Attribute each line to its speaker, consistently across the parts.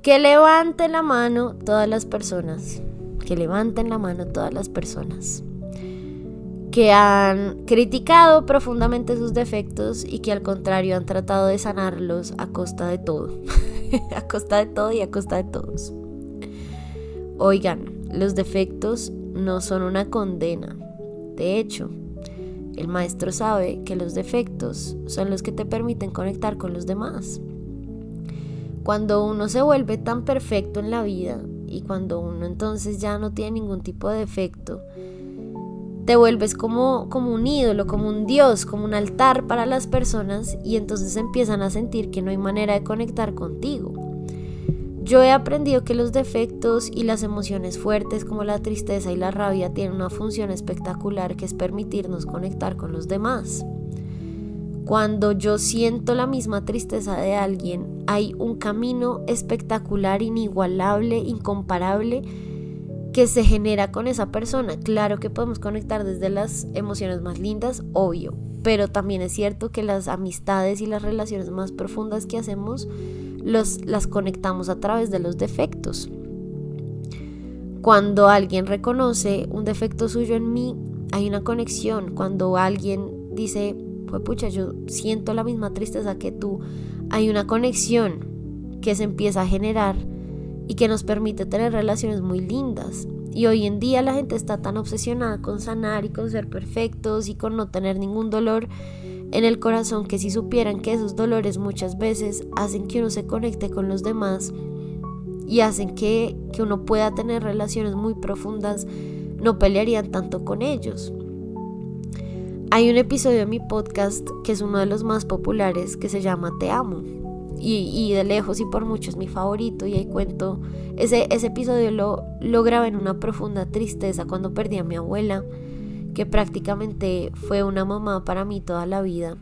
Speaker 1: Que levanten la mano todas las personas. Que levanten la mano todas las personas que han criticado profundamente sus defectos y que al contrario han tratado de sanarlos a costa de todo. A costa de todo y a costa de todos. Oigan, los defectos no son una condena. De hecho, el maestro sabe que los defectos son los que te permiten conectar con los demás. Cuando uno se vuelve tan perfecto en la vida y cuando uno entonces ya no tiene ningún tipo de defecto, te vuelves como un ídolo, como un dios, como un altar para las personas y entonces empiezan a sentir que no hay manera de conectar contigo. Yo he aprendido que los defectos y las emociones fuertes como la tristeza y la rabia tienen una función espectacular que es permitirnos conectar con los demás. Cuando yo siento la misma tristeza de alguien, hay un camino espectacular, inigualable, incomparable que se genera con esa persona. Claro que podemos conectar desde las emociones más lindas, obvio, pero también es cierto que las amistades y las relaciones más profundas que hacemos las conectamos a través de los defectos. Cuando alguien reconoce un defecto suyo en mí, hay una conexión. Cuando alguien dice, pues pucha, yo siento la misma tristeza que tú, hay una conexión que se empieza a generar y que nos permite tener relaciones muy lindas. Y hoy en día la gente está tan obsesionada con sanar y con ser perfectos y con no tener ningún dolor en el corazón, que si supieran que esos dolores muchas veces hacen que uno se conecte con los demás y hacen que uno pueda tener relaciones muy profundas, no pelearían tanto con ellos. Hay un episodio de mi podcast que es uno de los más populares que se llama Te Amo. Y de lejos y por mucho es mi favorito, y ahí cuento, ese episodio lo grabé en una profunda tristeza cuando perdí a mi abuela, que prácticamente fue una mamá para mí toda la vida.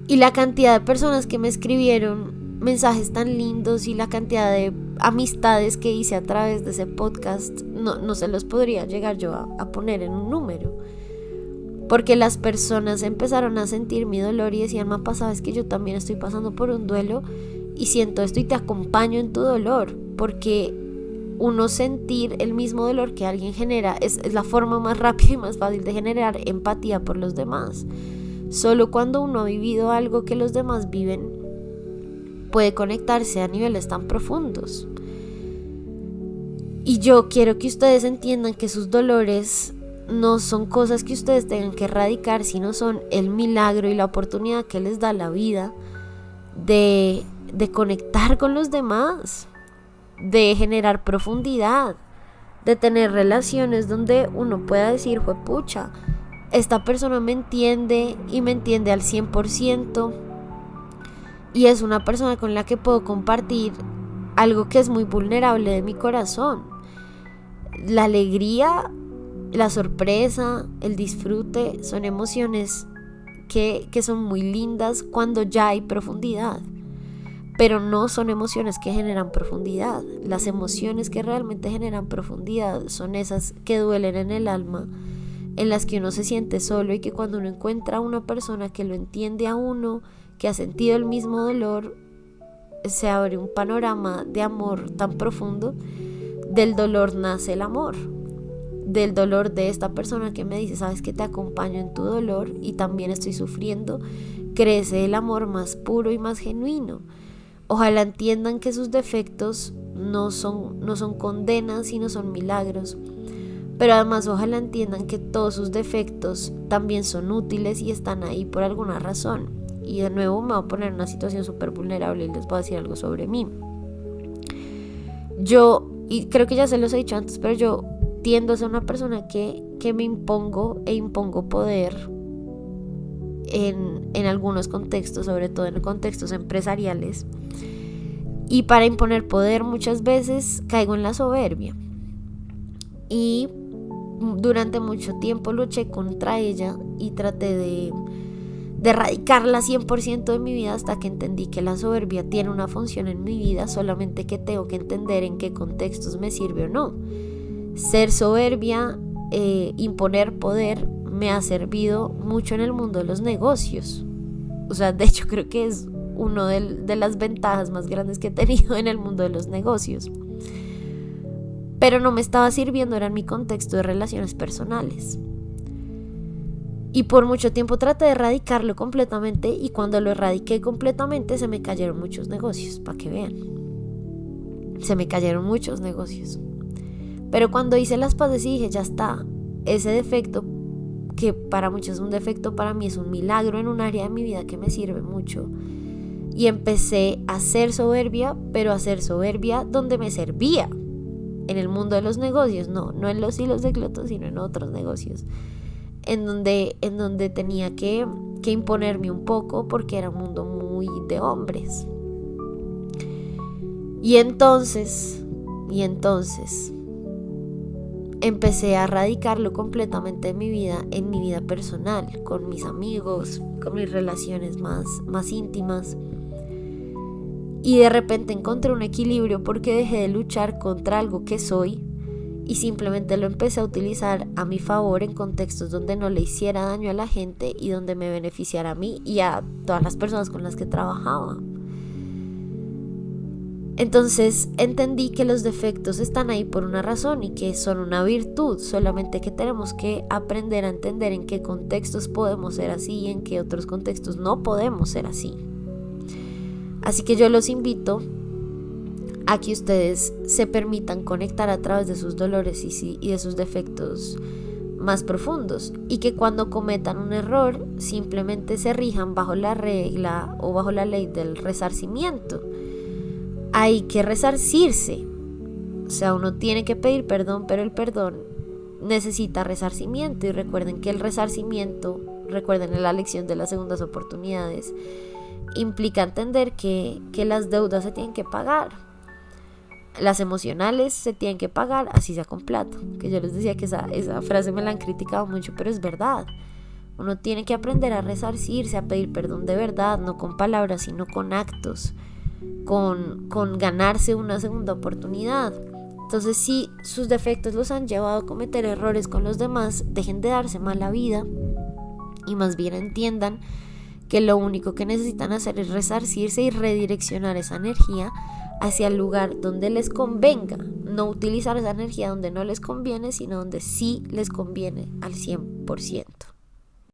Speaker 1: Y la cantidad de personas que me escribieron mensajes tan lindos y la cantidad de amistades que hice a través de ese podcast, no se los podría llegar yo a poner en un número. Porque las personas empezaron a sentir mi dolor y decían, Mapa, sabes que yo también estoy pasando por un duelo y siento esto y te acompaño en tu dolor. Porque uno sentir el mismo dolor que alguien genera es la forma más rápida y más fácil de generar empatía por los demás. Solo cuando uno ha vivido algo que los demás viven, puede conectarse a niveles tan profundos. Y yo quiero que ustedes entiendan que sus dolores no son cosas que ustedes tengan que erradicar, sino son el milagro y la oportunidad que les da la vida de conectar con los demás, de generar profundidad, de tener relaciones donde uno pueda decir, juepucha, esta persona me entiende y me entiende al 100% y es una persona con la que puedo compartir algo que es muy vulnerable de mi corazón. La alegría, la sorpresa, el disfrute son emociones que son muy lindas cuando ya hay profundidad, pero no son emociones que generan profundidad. Las emociones que realmente generan profundidad son esas que duelen en el alma, en las que uno se siente solo y que cuando uno encuentra a una persona que lo entiende a uno, que ha sentido el mismo dolor, se abre un panorama de amor tan profundo. Del dolor nace el amor. Del dolor de esta persona que me dice, sabes que te acompaño en tu dolor y también estoy sufriendo, crece el amor más puro y más genuino. Ojalá entiendan que sus defectos no son condenas, sino son milagros. Pero además ojalá entiendan que todos sus defectos también son útiles y están ahí por alguna razón. Y de nuevo me voy a poner en una situación súper vulnerable y les voy a decir algo sobre mí. Yo, y creo que ya se los he dicho antes, pero yo tiendo a ser una persona que me impongo poder en algunos contextos, sobre todo en contextos empresariales, y para imponer poder muchas veces caigo en la soberbia y durante mucho tiempo luché contra ella y traté de erradicarla 100% de mi vida hasta que entendí que la soberbia tiene una función en mi vida, solamente que tengo que entender en qué contextos me sirve o no. Ser soberbia, imponer poder, me ha servido mucho en el mundo de los negocios. O sea, de hecho creo que es una de las ventajas más grandes que he tenido en el mundo de los negocios. Pero no me estaba sirviendo, era en mi contexto de relaciones personales. Y por mucho tiempo traté de erradicarlo completamente, y cuando lo erradiqué completamente se me cayeron muchos negocios, para que vean. Se me cayeron muchos negocios. Pero cuando hice las paces y dije, ya está, ese defecto, que para muchos es un defecto, para mí es un milagro en un área de mi vida que me sirve mucho. Y empecé a ser soberbia, pero a ser soberbia donde me servía. En el mundo de los negocios, no en los hilos de Cloto, sino en otros negocios. En donde tenía que imponerme un poco, porque era un mundo muy de hombres. Y entonces empecé a erradicarlo completamente en mi vida personal, con mis amigos, con mis relaciones más íntimas. Y de repente encontré un equilibrio, porque dejé de luchar contra algo que soy y simplemente lo empecé a utilizar a mi favor en contextos donde no le hiciera daño a la gente y donde me beneficiara a mí y a todas las personas con las que trabajaba. Entonces entendí que los defectos están ahí por una razón y que son una virtud, solamente que tenemos que aprender a entender en qué contextos podemos ser así y en qué otros contextos no podemos ser así. Así que yo los invito a que ustedes se permitan conectar a través de sus dolores y de sus defectos más profundos, y que cuando cometan un error simplemente se rijan bajo la regla o bajo la ley del resarcimiento. Hay que resarcirse, o sea, uno tiene que pedir perdón, pero el perdón necesita resarcimiento. Y recuerden que el resarcimiento, recuerden la lección de las segundas oportunidades, implica entender que las deudas se tienen que pagar. Las emocionales se tienen que pagar, así sea con plata. Que yo les decía que esa frase me la han criticado mucho, pero es verdad. Uno tiene que aprender a resarcirse, a pedir perdón de verdad, no con palabras, sino con actos, con ganarse una segunda oportunidad. Entonces, si sus defectos los han llevado a cometer errores con los demás, dejen de darse mala vida y más bien entiendan que lo único que necesitan hacer es resarcirse y redireccionar esa energía hacia el lugar donde les convenga, no utilizar esa energía donde no les conviene, sino donde sí les conviene al 100%.